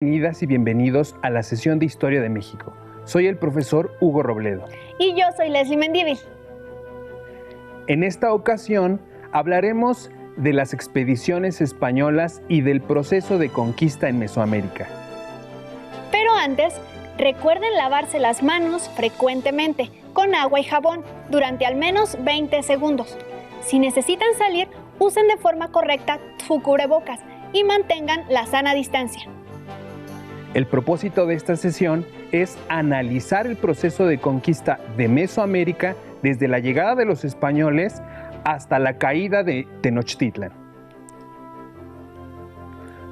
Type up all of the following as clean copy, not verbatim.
Bienvenidas y bienvenidos a la sesión de Historia de México. Soy el profesor Hugo Robledo. Y yo soy Leslie Mendívil. En esta ocasión hablaremos de las expediciones españolas y del proceso de conquista en Mesoamérica. Pero antes, recuerden lavarse las manos frecuentemente con agua y jabón durante al menos 20 segundos. Si necesitan salir, usen de forma correcta su cubrebocas y mantengan la sana distancia. El propósito de esta sesión es analizar el proceso de conquista de Mesoamérica desde la llegada de los españoles hasta la caída de Tenochtitlan.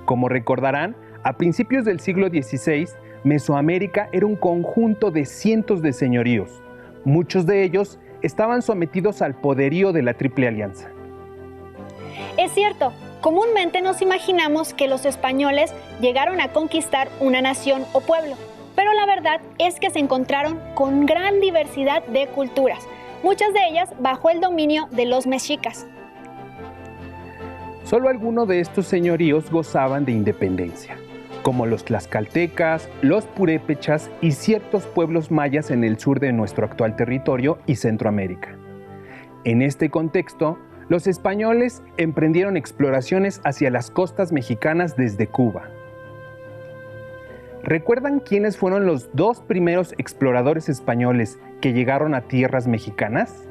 Como recordarán, a principios del siglo XVI, Mesoamérica era un conjunto de cientos de señoríos. Muchos de ellos estaban sometidos al poderío de la Triple Alianza. Es cierto, comúnmente nos imaginamos que los españoles llegaron a conquistar una nación o pueblo, pero la verdad es que se encontraron con gran diversidad de culturas, muchas de ellas bajo el dominio de los mexicas. Solo algunos de estos señoríos gozaban de independencia, como los tlaxcaltecas, los purépechas y ciertos pueblos mayas en el sur de nuestro actual territorio y Centroamérica. En este contexto, los españoles emprendieron exploraciones hacia las costas mexicanas desde Cuba. ¿Recuerdan quiénes fueron los dos primeros exploradores españoles que llegaron a tierras mexicanas?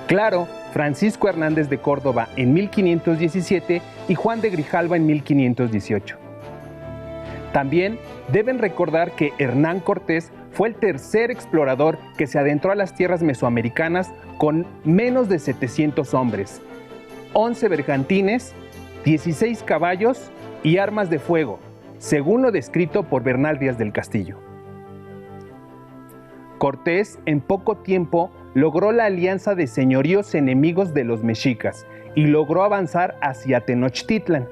Claro, Francisco Hernández de Córdoba en 1517 y Juan de Grijalva en 1518. También deben recordar que Hernán Cortés fue el tercer explorador que se adentró a las tierras mesoamericanas con menos de 700 hombres, 11 bergantines, 16 caballos y armas de fuego, según lo descrito por Bernal Díaz del Castillo. Cortés en poco tiempo logró la alianza de señoríos enemigos de los mexicas y logró avanzar hacia Tenochtitlan.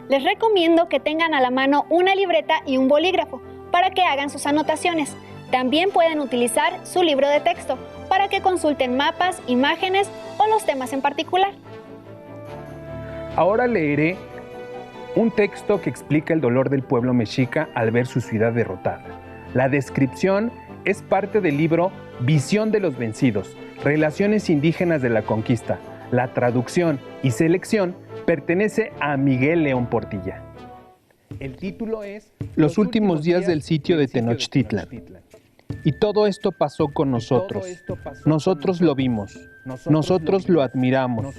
Les recomiendo que tengan a la mano una libreta y un bolígrafo para que hagan sus anotaciones. También pueden utilizar su libro de texto para que consulten mapas, imágenes o los temas en particular. Ahora leeré un texto que explica el dolor del pueblo mexica al ver su ciudad derrotada. La descripción es parte del libro Visión de los Vencidos, Relaciones Indígenas de la Conquista. La traducción y selección pertenece a Miguel León Portilla. El título es Los últimos días del sitio de Tenochtitlan. Y todo esto pasó con nosotros. Nosotros lo vimos. Nosotros lo admiramos.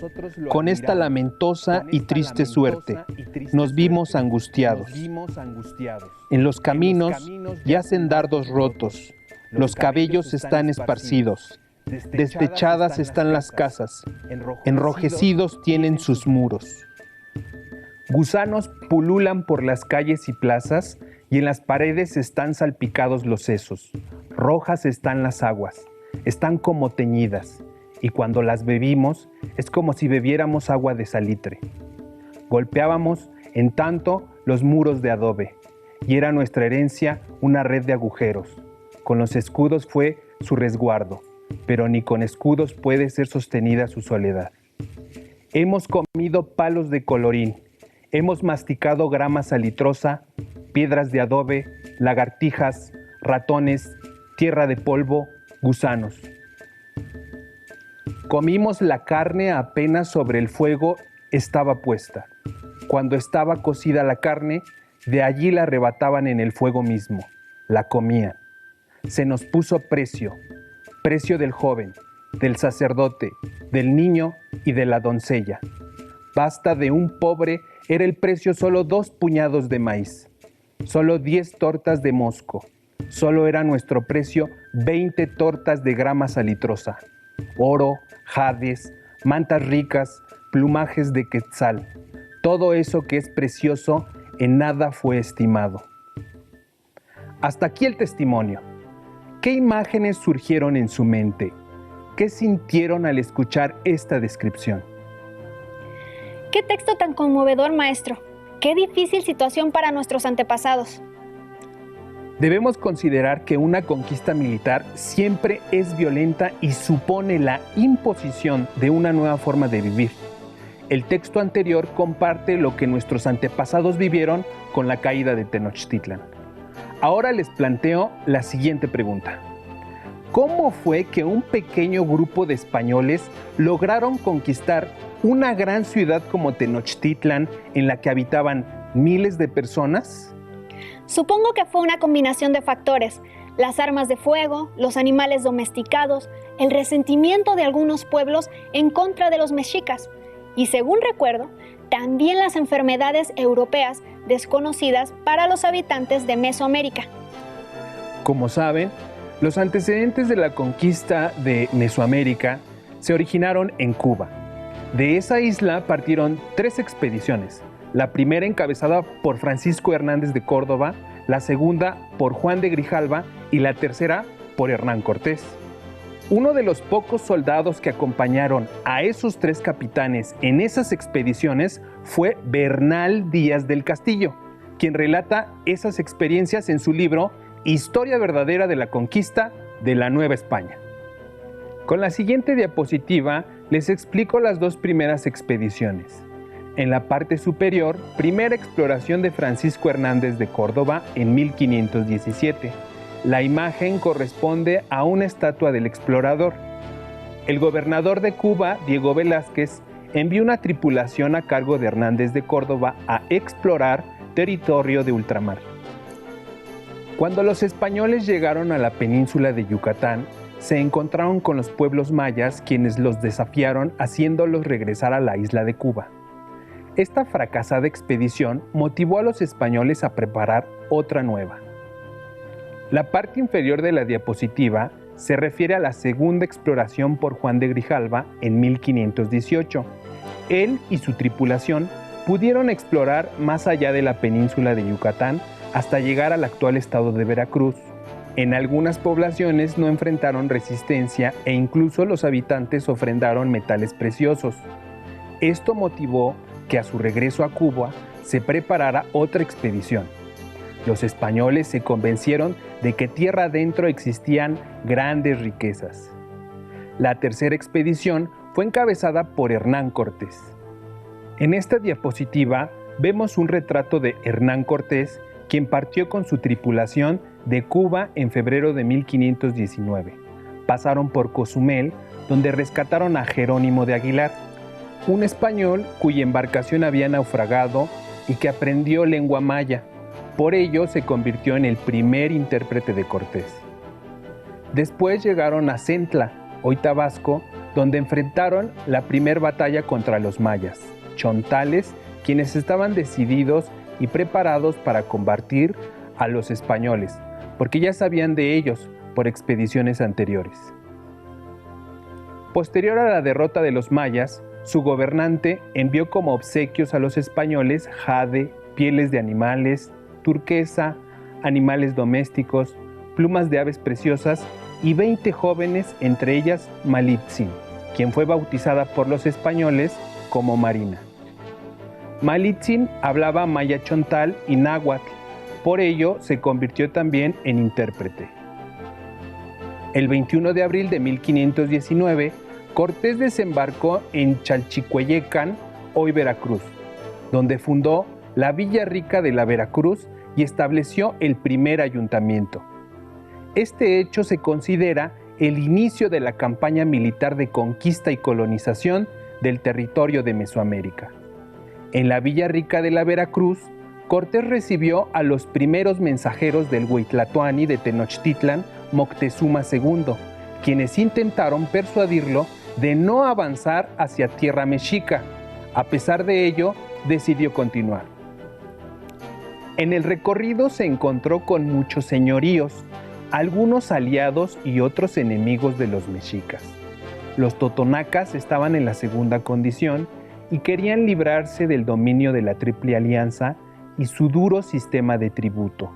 Con esta lamentosa y triste suerte, nos vimos angustiados. En los caminos yacen dardos rotos. Los cabellos están esparcidos. Destechadas están las casas. Enrojecidos tienen sus muros. Gusanos pululan por las calles y plazas, y en las paredes están salpicados los sesos. Rojas están las aguas, están como teñidas, y cuando las bebimos es como si bebiéramos agua de salitre. Golpeábamos, en tanto, los muros de adobe, y era nuestra herencia una red de agujeros. Con los escudos fue su resguardo, pero ni con escudos puede ser sostenida su soledad. Hemos comido palos de colorín, hemos masticado grama salitrosa, piedras de adobe, lagartijas, ratones, tierra de polvo, gusanos. Comimos la carne apenas sobre el fuego estaba puesta. Cuando estaba cocida la carne, de allí la arrebataban en el fuego mismo, la comían. Se nos puso precio del joven, del sacerdote, del niño y de la doncella. Basta de un pobre era el precio solo 2 puñados de maíz, solo 10 tortas de mosco, solo era nuestro precio 20 tortas de grama salitrosa, oro, jades, mantas ricas, plumajes de quetzal, todo eso que es precioso en nada fue estimado. Hasta aquí el testimonio. ¿Qué imágenes surgieron en su mente? ¿Qué sintieron al escuchar esta descripción? ¡Qué texto tan conmovedor, maestro! ¡Qué difícil situación para nuestros antepasados! Debemos considerar que una conquista militar siempre es violenta y supone la imposición de una nueva forma de vivir. El texto anterior comparte lo que nuestros antepasados vivieron con la caída de Tenochtitlan. Ahora les planteo la siguiente pregunta. ¿Cómo fue que un pequeño grupo de españoles lograron conquistar una gran ciudad como Tenochtitlan en la que habitaban miles de personas? Supongo que fue una combinación de factores: las armas de fuego, los animales domesticados, el resentimiento de algunos pueblos en contra de los mexicas y, según recuerdo, también las enfermedades europeas desconocidas para los habitantes de Mesoamérica. Como saben, los antecedentes de la conquista de Mesoamérica se originaron en Cuba. De esa isla partieron 3 expediciones. La primera encabezada por Francisco Hernández de Córdoba, la segunda por Juan de Grijalva y la tercera por Hernán Cortés. Uno de los pocos soldados que acompañaron a esos 3 capitanes en esas expediciones fue Bernal Díaz del Castillo, quien relata esas experiencias en su libro Historia verdadera de la conquista de la Nueva España. Con la siguiente diapositiva les explico las 2 primeras expediciones. En la parte superior, primera exploración de Francisco Hernández de Córdoba en 1517. La imagen corresponde a una estatua del explorador. El gobernador de Cuba, Diego Velázquez, envió una tripulación a cargo de Hernández de Córdoba a explorar territorio de ultramar. Cuando los españoles llegaron a la península de Yucatán, se encontraron con los pueblos mayas, quienes los desafiaron haciéndolos regresar a la isla de Cuba. Esta fracasada expedición motivó a los españoles a preparar otra nueva. La parte inferior de la diapositiva se refiere a la segunda exploración por Juan de Grijalva en 1518. Él y su tripulación pudieron explorar más allá de la península de Yucatán hasta llegar al actual estado de Veracruz. En algunas poblaciones no enfrentaron resistencia e incluso los habitantes ofrendaron metales preciosos. Esto motivó que a su regreso a Cuba se preparara otra expedición. Los españoles se convencieron de que tierra adentro existían grandes riquezas. La tercera expedición fue encabezada por Hernán Cortés. En esta diapositiva vemos un retrato de Hernán Cortés, quien partió con su tripulación de Cuba en febrero de 1519. Pasaron por Cozumel, donde rescataron a Jerónimo de Aguilar, un español cuya embarcación había naufragado y que aprendió lengua maya. Por ello se convirtió en el primer intérprete de Cortés. Después llegaron a Centla, hoy Tabasco, donde enfrentaron la primera batalla contra los mayas, chontales, quienes estaban decididos y preparados para combatir a los españoles, porque ya sabían de ellos por expediciones anteriores. Posterior a la derrota de los mayas, su gobernante envió como obsequios a los españoles jade, pieles de animales, turquesa, animales domésticos, plumas de aves preciosas y 20 jóvenes, entre ellas Malitzin, quien fue bautizada por los españoles como Marina. Malitzin hablaba maya chontal y náhuatl, por ello se convirtió también en intérprete. El 21 de abril de 1519, Cortés desembarcó en Chalchicueyecan, hoy Veracruz, donde fundó la Villa Rica de la Veracruz y estableció el primer ayuntamiento. Este hecho se considera el inicio de la campaña militar de conquista y colonización del territorio de Mesoamérica. En la Villa Rica de la Veracruz, Cortés recibió a los primeros mensajeros del Huitlatoani de Tenochtitlan, Moctezuma II, quienes intentaron persuadirlo de no avanzar hacia tierra mexica. A pesar de ello, decidió continuar. En el recorrido se encontró con muchos señoríos, algunos aliados y otros enemigos de los mexicas. Los totonacas estaban en la segunda condición y querían librarse del dominio de la Triple Alianza y su duro sistema de tributo.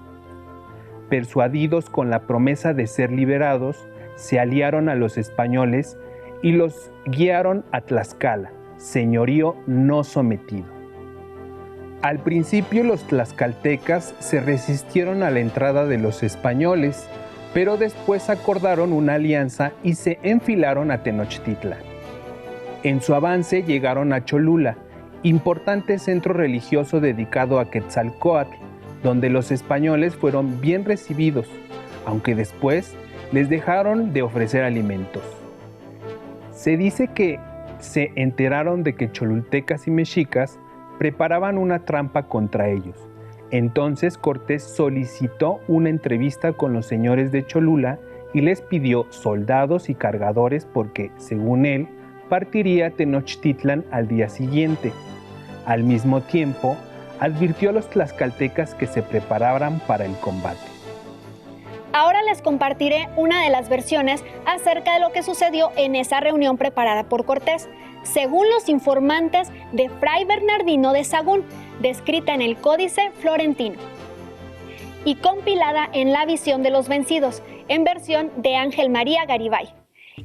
Persuadidos con la promesa de ser liberados, se aliaron a los españoles y los guiaron a Tlaxcala, señorío no sometido. Al principio los tlaxcaltecas se resistieron a la entrada de los españoles, pero después acordaron una alianza y se enfilaron a Tenochtitlan. En su avance llegaron a Cholula, importante centro religioso dedicado a Quetzalcóatl, donde los españoles fueron bien recibidos, aunque después les dejaron de ofrecer alimentos. Se dice que se enteraron de que cholultecas y mexicas preparaban una trampa contra ellos. Entonces Cortés solicitó una entrevista con los señores de Cholula y les pidió soldados y cargadores porque, según él, partiría a Tenochtitlan al día siguiente. Al mismo tiempo, advirtió a los tlaxcaltecas que se prepararan para el combate. Ahora les compartiré una de las versiones acerca de lo que sucedió en esa reunión preparada por Cortés, según los informantes de Fray Bernardino de Sahagún, descrita en el Códice Florentino y compilada en La Visión de los Vencidos, en versión de Ángel María Garibay.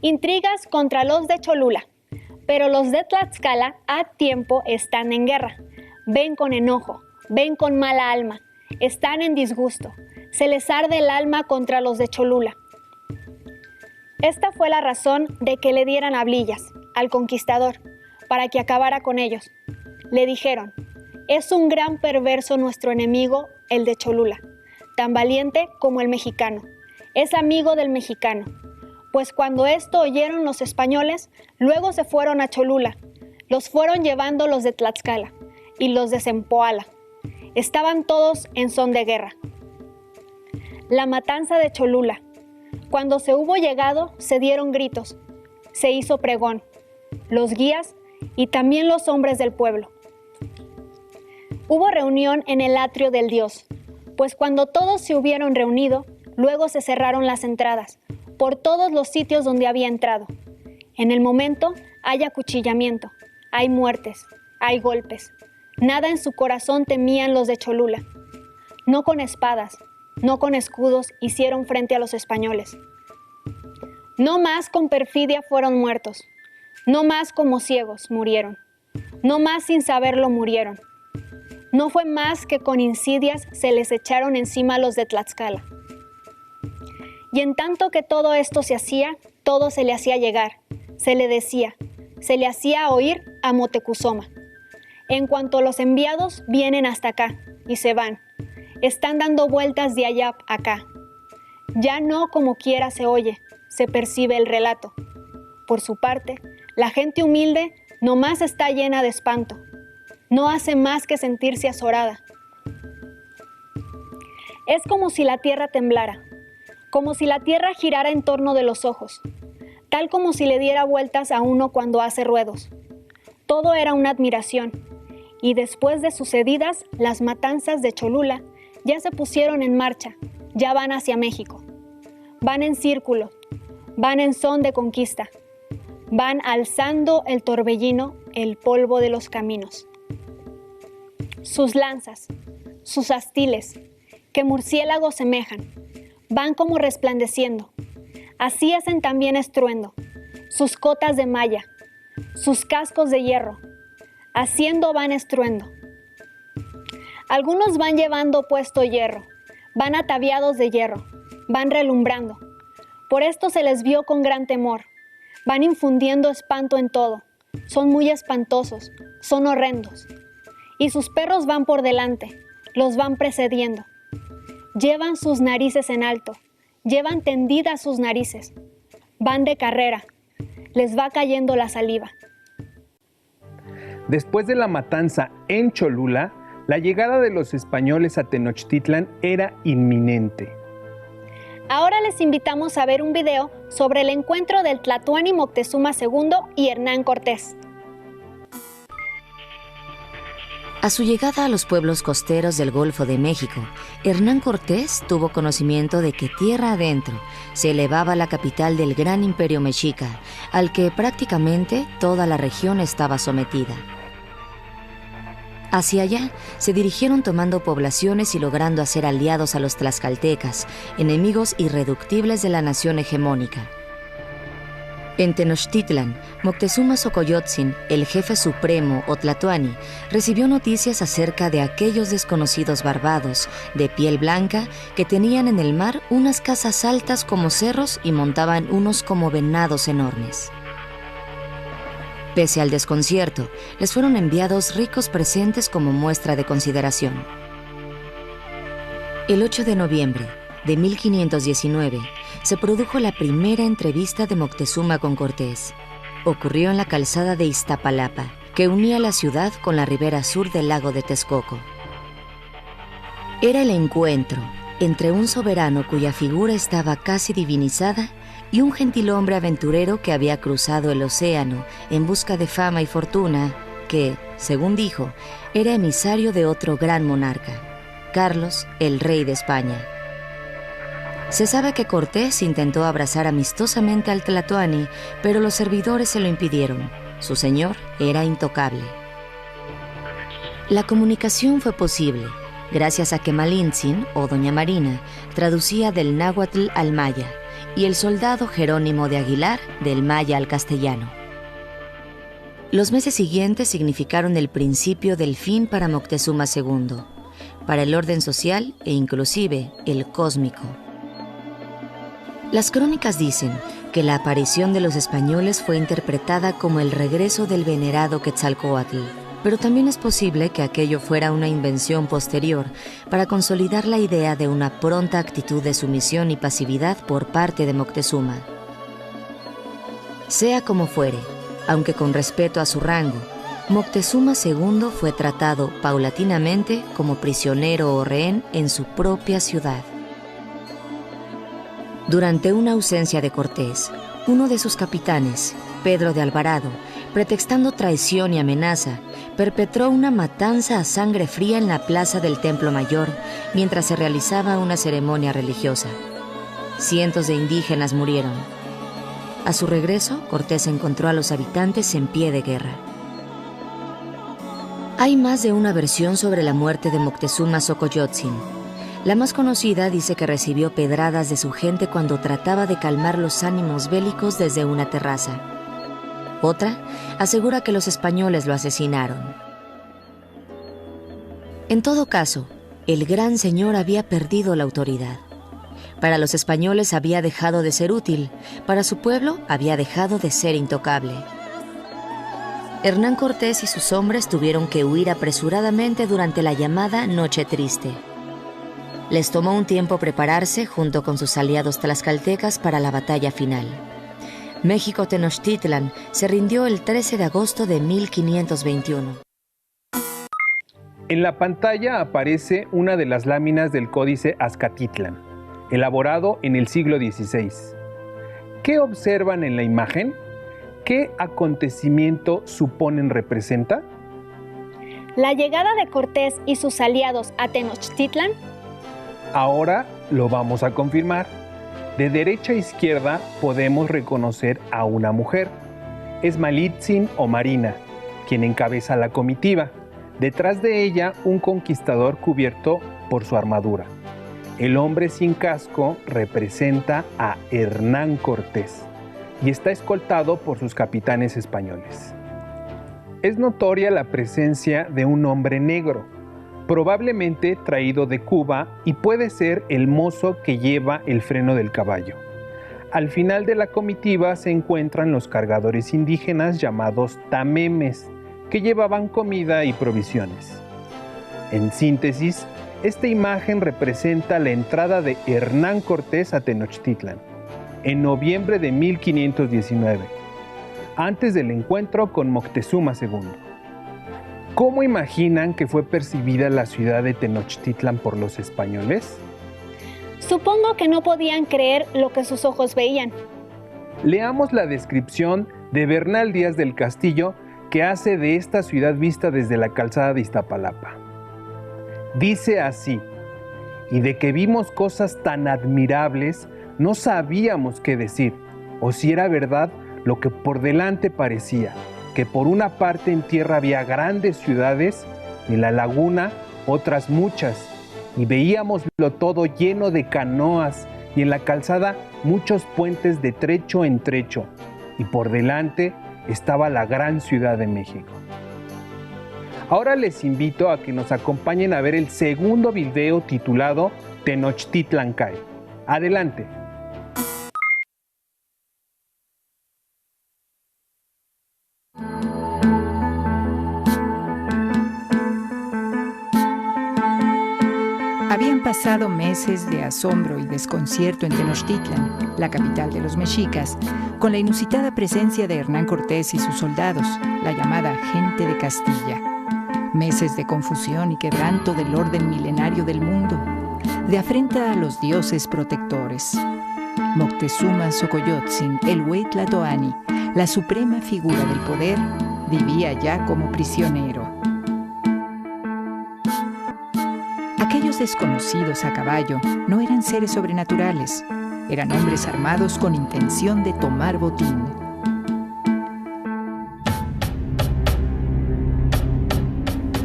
Intrigas contra los de Cholula, pero los de Tlaxcala a tiempo están en guerra. Ven con enojo, ven con mala alma, están en disgusto. Se les arde el alma contra los de Cholula. Esta fue la razón de que le dieran hablillas al conquistador, para que acabara con ellos. Le dijeron: es un gran perverso nuestro enemigo, el de Cholula, tan valiente como el mexicano. Es amigo del mexicano. Pues cuando esto oyeron los españoles, luego se fueron a Cholula. Los fueron llevando los de Tlaxcala y los de Zempoala. Estaban todos en son de guerra. La matanza de Cholula. Cuando se hubo llegado, se dieron gritos. Se hizo pregón. Los guías y también los hombres del pueblo. Hubo reunión en el atrio del dios, pues cuando todos se hubieron reunido, luego se cerraron las entradas, por todos los sitios donde había entrado. En el momento hay acuchillamiento, hay muertes, hay golpes. Nada en su corazón temían los de Cholula. No con espadas, no con escudos hicieron frente a los españoles. No más con perfidia fueron muertos, no más como ciegos murieron, no más sin saberlo murieron. No fue más que con insidias se les echaron encima los de Tlaxcala. Y en tanto que todo esto se hacía, todo se le hacía llegar, se le decía, se le hacía oír a Moctezuma. En cuanto los enviados vienen hasta acá y se van, están dando vueltas de allá a acá. Ya no como quiera se oye, se percibe el relato. Por su parte, la gente humilde nomás está llena de espanto. No hace más que sentirse azorada. Es como si la tierra temblara, como si la tierra girara en torno de los ojos, tal como si le diera vueltas a uno cuando hace ruedos. Todo era una admiración, y después de sucedidas las matanzas de Cholula, ya se pusieron en marcha, ya van hacia México. Van en círculo, van en son de conquista, van alzando el torbellino, el polvo de los caminos. Sus lanzas, sus astiles, que murciélagos semejan, van como resplandeciendo. Así hacen también estruendo, sus cotas de malla, sus cascos de hierro, haciendo van estruendo. Algunos van llevando puesto hierro, van ataviados de hierro, van relumbrando. Por esto se les vio con gran temor, van infundiendo espanto en todo, son muy espantosos, son horrendos. Y sus perros van por delante, los van precediendo. Llevan sus narices en alto, llevan tendidas sus narices. Van de carrera, les va cayendo la saliva. Después de la matanza en Cholula, la llegada de los españoles a Tenochtitlan era inminente. Ahora les invitamos a ver un video sobre el encuentro del Tlatoani Moctezuma II y Hernán Cortés. A su llegada a los pueblos costeros del Golfo de México, Hernán Cortés tuvo conocimiento de que tierra adentro se elevaba la capital del gran imperio mexica, al que prácticamente toda la región estaba sometida. Hacia allá se dirigieron tomando poblaciones y logrando hacer aliados a los tlaxcaltecas, enemigos irreductibles de la nación hegemónica. En Tenochtitlan, Moctezuma Xocoyotzin, el jefe supremo o tlatoani, recibió noticias acerca de aquellos desconocidos barbados, de piel blanca, que tenían en el mar unas casas altas como cerros y montaban unos como venados enormes. Pese al desconcierto, les fueron enviados ricos presentes como muestra de consideración. El 8 de noviembre de 1519 se produjo la primera entrevista de Moctezuma con Cortés. Ocurrió en la calzada de Iztapalapa, que unía la ciudad con la ribera sur del lago de Texcoco. Era el encuentro entre un soberano cuya figura estaba casi divinizada y un gentilhombre aventurero que había cruzado el océano en busca de fama y fortuna, que, según dijo, era emisario de otro gran monarca, Carlos, el rey de España. Se sabe que Cortés intentó abrazar amistosamente al tlatoani, pero los servidores se lo impidieron. Su señor era intocable. La comunicación fue posible gracias a que Malintzin, o Doña Marina, traducía del náhuatl al maya, y el soldado Jerónimo de Aguilar del maya al castellano. Los meses siguientes significaron el principio del fin para Moctezuma II, para el orden social e inclusive el cósmico. Las crónicas dicen que la aparición de los españoles fue interpretada como el regreso del venerado Quetzalcóatl, pero también es posible que aquello fuera una invención posterior para consolidar la idea de una pronta actitud de sumisión y pasividad por parte de Moctezuma. Sea como fuere, aunque con respeto a su rango, Moctezuma II fue tratado paulatinamente como prisionero o rehén en su propia ciudad. Durante una ausencia de Cortés, uno de sus capitanes, Pedro de Alvarado, pretextando traición y amenaza, perpetró una matanza a sangre fría en la plaza del Templo Mayor mientras se realizaba una ceremonia religiosa. Cientos de indígenas murieron. A su regreso, Cortés encontró a los habitantes en pie de guerra. Hay más de una versión sobre la muerte de Moctezuma Xocoyotzin. La más conocida dice que recibió pedradas de su gente cuando trataba de calmar los ánimos bélicos desde una terraza. Otra asegura que los españoles lo asesinaron. En todo caso, el gran señor había perdido la autoridad. Para los españoles había dejado de ser útil, para su pueblo había dejado de ser intocable. Hernán Cortés y sus hombres tuvieron que huir apresuradamente durante la llamada Noche Triste. Les tomó un tiempo prepararse junto con sus aliados tlaxcaltecas para la batalla final. México Tenochtitlan se rindió el 13 de agosto de 1521. En la pantalla aparece una de las láminas del Códice Azcatitlan, elaborado en el siglo XVI. ¿Qué observan en la imagen? ¿Qué acontecimiento suponen representa? La llegada de Cortés y sus aliados a Tenochtitlan. Ahora lo vamos a confirmar. De derecha a izquierda podemos reconocer a una mujer. Es Malintzin o Marina, quien encabeza la comitiva. Detrás de ella, un conquistador cubierto por su armadura. El hombre sin casco representa a Hernán Cortés y está escoltado por sus capitanes españoles. Es notoria la presencia de un hombre negro, probablemente traído de Cuba, y puede ser el mozo que lleva el freno del caballo. Al final de la comitiva se encuentran los cargadores indígenas llamados tamemes, que llevaban comida y provisiones. En síntesis, esta imagen representa la entrada de Hernán Cortés a Tenochtitlan, en noviembre de 1519, antes del encuentro con Moctezuma II. ¿Cómo imaginan que fue percibida la ciudad de Tenochtitlan por los españoles? Supongo que no podían creer lo que sus ojos veían. Leamos la descripción de Bernal Díaz del Castillo que hace de esta ciudad vista desde la calzada de Iztapalapa. Dice así: y de que vimos cosas tan admirables, no sabíamos qué decir, o si era verdad lo que por delante parecía, que por una parte en tierra había grandes ciudades, en la laguna otras muchas, y veíamoslo todo lleno de canoas, y en la calzada muchos puentes de trecho en trecho, y por delante estaba la gran Ciudad de México. Ahora les invito a que nos acompañen a ver el segundo video titulado Tenochtitlan cae. Adelante. Habían pasado meses de asombro y desconcierto en Tenochtitlan, la capital de los mexicas, con la inusitada presencia de Hernán Cortés y sus soldados, la llamada gente de Castilla. Meses de confusión y quebranto del orden milenario del mundo, de afrenta a los dioses protectores. Moctezuma Xocoyotzin, el Hueytlatoani, la suprema figura del poder, vivía ya como prisionero. Aquellos desconocidos a caballo no eran seres sobrenaturales, eran hombres armados con intención de tomar botín.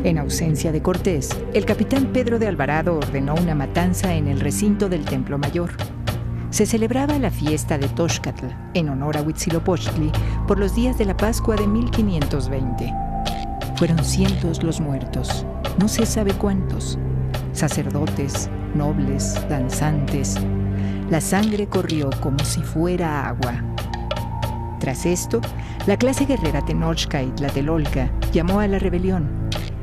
En ausencia de Cortés, el capitán Pedro de Alvarado ordenó una matanza en el recinto del Templo Mayor. Se celebraba la fiesta de Toxcatl, en honor a Huitzilopochtli, por los días de la Pascua de 1520. Fueron cientos los muertos, no se sabe cuántos. Sacerdotes, nobles, danzantes. La sangre corrió como si fuera agua. Tras esto, la clase guerrera Tenochca y Tlatelolca llamó a la rebelión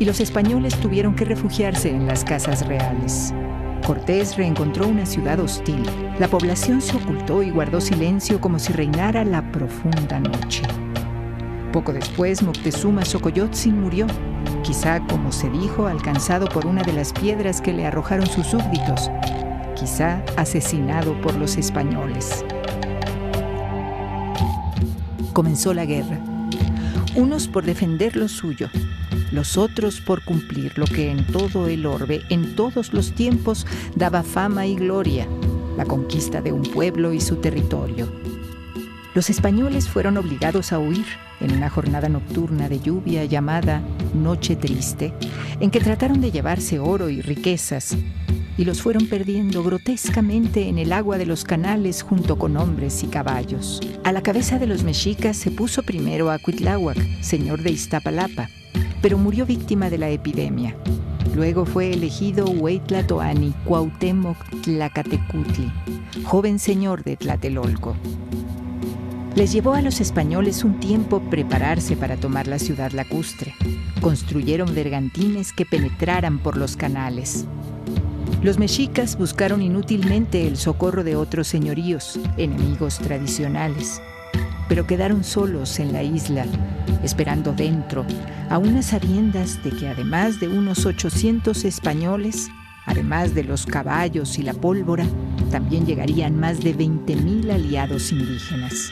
y los españoles tuvieron que refugiarse en las casas reales. Cortés reencontró una ciudad hostil. La población se ocultó y guardó silencio como si reinara la profunda noche. Poco después, Moctezuma Xocoyotzin murió, quizá, como se dijo, alcanzado por una de las piedras que le arrojaron sus súbditos, quizá asesinado por los españoles. Comenzó la guerra, unos por defender lo suyo, los otros por cumplir lo que en todo el orbe, en todos los tiempos, daba fama y gloria, la conquista de un pueblo y su territorio. Los españoles fueron obligados a huir en una jornada nocturna de lluvia llamada Noche Triste, en que trataron de llevarse oro y riquezas, y los fueron perdiendo grotescamente en el agua de los canales junto con hombres y caballos. A la cabeza de los mexicas se puso primero a Cuitláhuac, señor de Iztapalapa, pero murió víctima de la epidemia. Luego fue elegido Hueytlatoani Cuauhtémoc Tlacatecutli, joven señor de Tlatelolco. Les llevó a los españoles un tiempo prepararse para tomar la ciudad lacustre. Construyeron bergantines que penetraran por los canales. Los mexicas buscaron inútilmente el socorro de otros señoríos, enemigos tradicionales, pero quedaron solos en la isla, esperando dentro, a unas sabiendas de que además de unos 800 españoles, además de los caballos y la pólvora, también llegarían más de 20,000 aliados indígenas.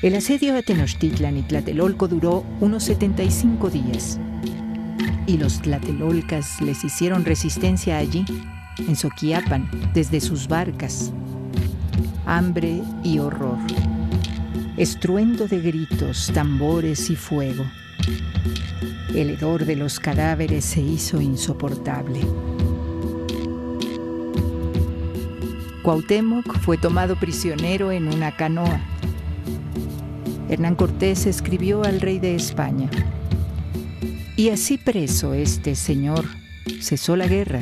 El asedio a Tenochtitlan y Tlatelolco duró unos 75 días. Y los tlatelolcas les hicieron resistencia allí, en Soquiapan, desde sus barcas. Hambre y horror. Estruendo de gritos, tambores y fuego. El hedor de los cadáveres se hizo insoportable. Cuauhtémoc fue tomado prisionero en una canoa. Hernán Cortés escribió al rey de España: y así preso este señor, cesó la guerra,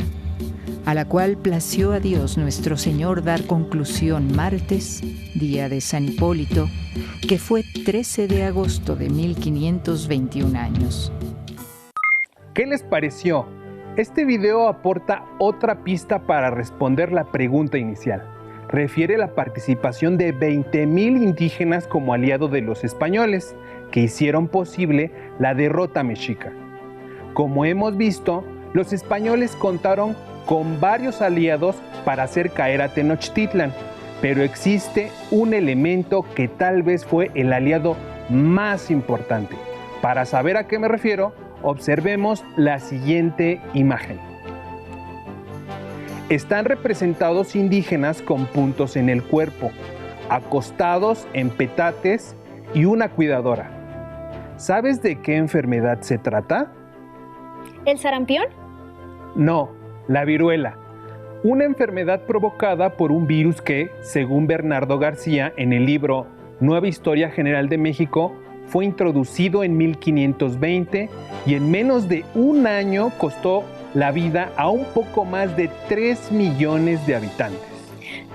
a la cual plació a Dios nuestro Señor dar conclusión martes, día de San Hipólito, que fue 13 de agosto de 1521 años. ¿Qué les pareció? Este video aporta otra pista para responder la pregunta inicial. Refiere la participación de 20,000 indígenas como aliado de los españoles, que hicieron posible la derrota mexica. Como hemos visto, los españoles contaron con varios aliados para hacer caer a Tenochtitlan, pero existe un elemento que tal vez fue el aliado más importante. Para saber a qué me refiero, observemos la siguiente imagen. Están representados indígenas con puntos en el cuerpo, acostados en petates y una cuidadora. ¿Sabes de qué enfermedad se trata? ¿El sarampión? No, la viruela. Una enfermedad provocada por un virus que, según Bernardo García en el libro Nueva Historia General de México, fue introducido en 1520 y en menos de un año costó la vida a un poco más de 3 millones de habitantes.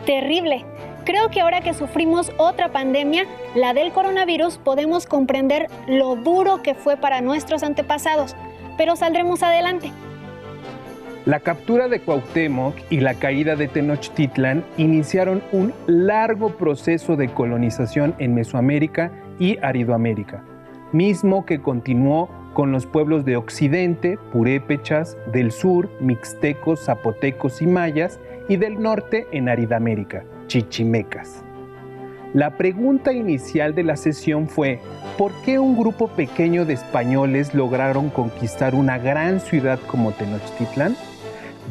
Terrible. Creo que ahora que sufrimos otra pandemia, la del coronavirus, podemos comprender lo duro que fue para nuestros antepasados, pero saldremos adelante. La captura de Cuauhtémoc y la caída de Tenochtitlan iniciaron un largo proceso de colonización en Mesoamérica y Aridoamérica, mismo que continuó con los pueblos de Occidente, purépechas, del sur, mixtecos, zapotecos y mayas, y del norte en Aridamérica, chichimecas. La pregunta inicial de la sesión fue: ¿por qué un grupo pequeño de españoles lograron conquistar una gran ciudad como Tenochtitlan?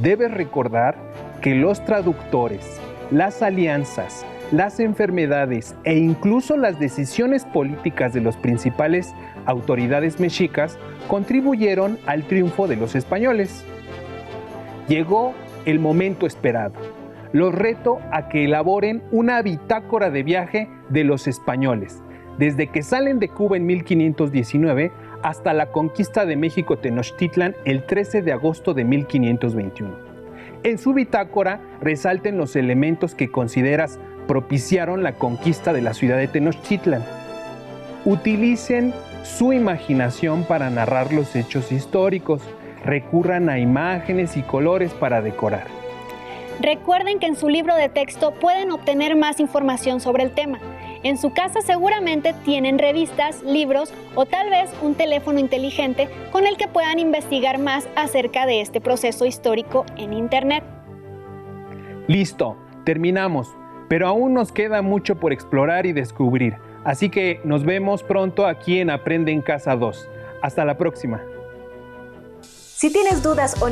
Debes recordar que los traductores, las alianzas, las enfermedades e incluso las decisiones políticas de las principales autoridades mexicas contribuyeron al triunfo de los españoles. Llegó el momento esperado. Los reto a que elaboren una bitácora de viaje de los españoles, desde que salen de Cuba en 1519 hasta la conquista de México Tenochtitlan el 13 de agosto de 1521. En su bitácora resalten los elementos que consideras propiciaron la conquista de la ciudad de Tenochtitlan. Utilicen su imaginación para narrar los hechos históricos. Recurran a imágenes y colores para decorar. Recuerden que en su libro de texto pueden obtener más información sobre el tema. En su casa seguramente tienen revistas, libros o tal vez un teléfono inteligente con el que puedan investigar más acerca de este proceso histórico en Internet. Listo, terminamos, pero aún nos queda mucho por explorar y descubrir. Así que nos vemos pronto aquí en Aprende en Casa 2. Hasta la próxima. Si tienes dudas o